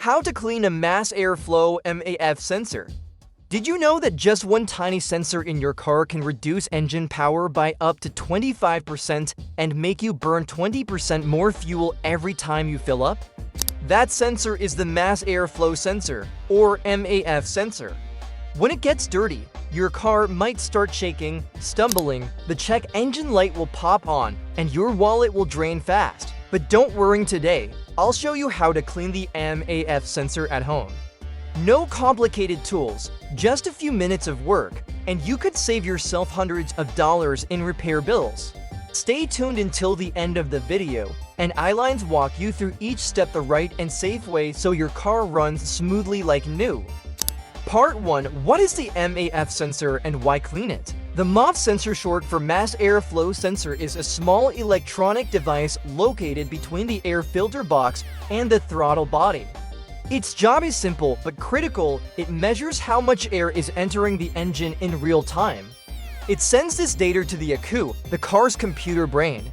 How to clean a mass airflow MAF sensor. Did you know that just one tiny sensor in your car can reduce engine power by up to 25% and make you burn 20% more fuel every time you fill up? That sensor is the mass airflow sensor, or MAF sensor. When it gets dirty, your car might start shaking, stumbling, the check engine light will pop on, and your wallet will drain fast. But don't worry today, I'll show you how to clean the MAF sensor at home. No complicated tools, just a few minutes of work, and you could save yourself hundreds of dollars in repair bills. Stay tuned until the end of the video, and iLines walk you through each step the right and safe way so your car runs smoothly like new. Part 1. What is the MAF sensor and why clean it? The MAF sensor, short for mass airflow sensor, is a small electronic device located between the air filter box and the throttle body. Its job is simple but critical. It measures how much air is entering the engine in real time. It sends this data to the ECU, the car's computer brain.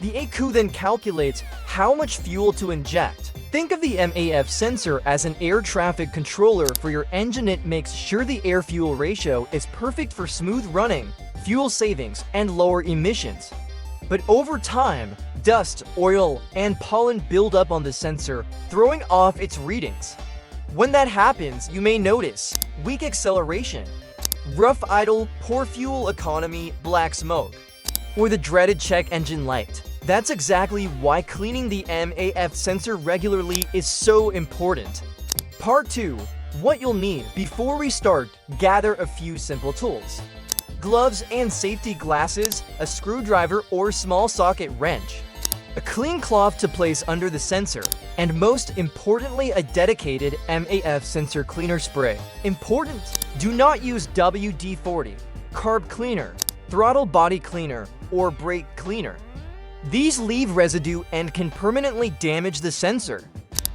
The ECU then calculates how much fuel to inject. Think of the MAF sensor as an air traffic controller for your engine. It makes sure the air-fuel ratio is perfect for smooth running, fuel savings, and lower emissions. But over time, dust, oil, and pollen build up on the sensor, throwing off its readings. When that happens, you may notice weak acceleration, rough idle, poor fuel economy, black smoke, or the dreaded check engine light. That's exactly why cleaning the MAF sensor regularly is so important. Part 2. What you'll need. Before we start, gather a few simple tools. Gloves and safety glasses, a screwdriver or small socket wrench, a clean cloth to place under the sensor, and most importantly, a dedicated MAF sensor cleaner spray. Important: do not use WD-40, carb cleaner, throttle body cleaner, or brake cleaner. These leave residue and can permanently damage the sensor.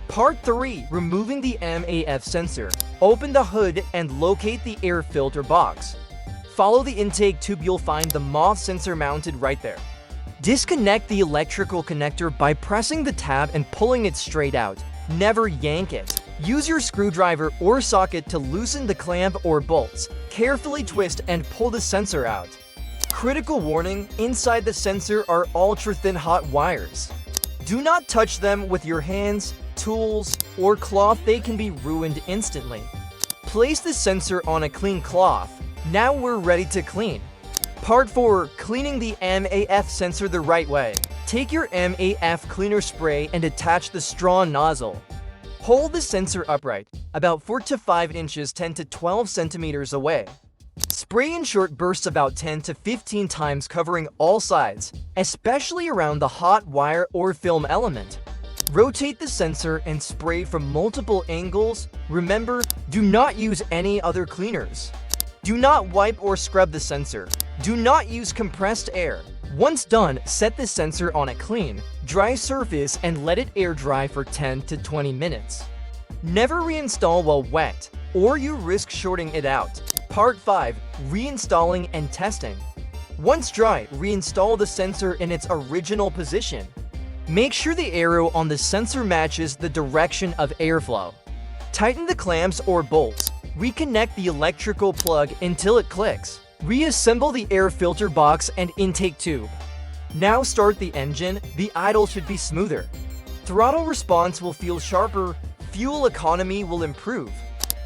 Part 3. Removing the MAF sensor. Open the hood and locate the air filter box. Follow the intake tube, you'll find the MAF sensor mounted right there. Disconnect the electrical connector by pressing the tab and pulling it straight out. Never yank it. Use your screwdriver or socket to loosen the clamp or bolts. Carefully twist and pull the sensor out. Critical warning: inside the sensor are ultra-thin hot wires. Do not touch them with your hands, tools, or cloth. They can be ruined instantly. Place the sensor on a clean cloth. Now we're ready to clean. Part 4. Cleaning the MAF sensor the right way. Take your MAF cleaner spray and attach the straw nozzle. Hold the sensor upright, about 4 to 5 inches 10 to 12 centimeters away. Spray in short bursts about 10 to 15 times, covering all sides, especially around the hot wire or film element. Rotate the sensor and spray from multiple angles. Remember, do not use any other cleaners. Do not wipe or scrub the sensor. Do not use compressed air. Once done, set the sensor on a clean, dry surface and let it air dry for 10 to 20 minutes. Never reinstall while wet, or you risk shorting it out. Part 5. Reinstalling and testing. Once dry, reinstall the sensor in its original position. Make sure the arrow on the sensor matches the direction of airflow. Tighten the clamps or bolts. Reconnect the electrical plug until it clicks. Reassemble the air filter box and intake tube. Now start the engine. The idle should be smoother. Throttle response will feel sharper. Fuel economy will improve.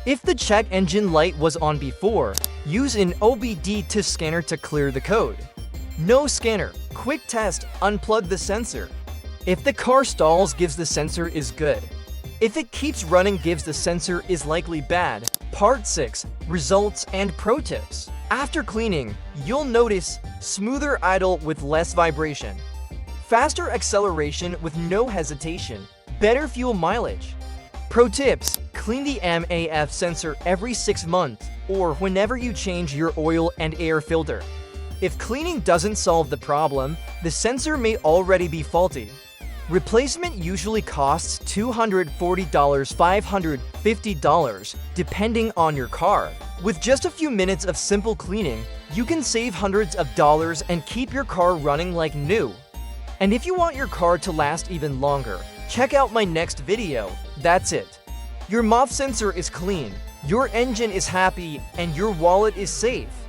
If the check engine light was on before, use an OBD2 scanner to clear the code. No scanner. Quick test. Unplug the sensor. If the car stalls, gives the sensor is good. If it keeps running, gives the sensor is likely bad. Part 6. Results and pro tips. After cleaning, you'll notice smoother idle with less vibration, faster acceleration with no hesitation, better fuel mileage. Pro tips: clean the MAF sensor every 6 months or whenever you change your oil and air filter. If cleaning doesn't solve the problem, the sensor may already be faulty. Replacement usually costs $240 to $550 depending on your car. With just a few minutes of simple cleaning, you can save hundreds of dollars and keep your car running like new. And if you want your car to last even longer, check out my next video. That's it. Your MAF sensor is clean, your engine is happy, and your wallet is safe.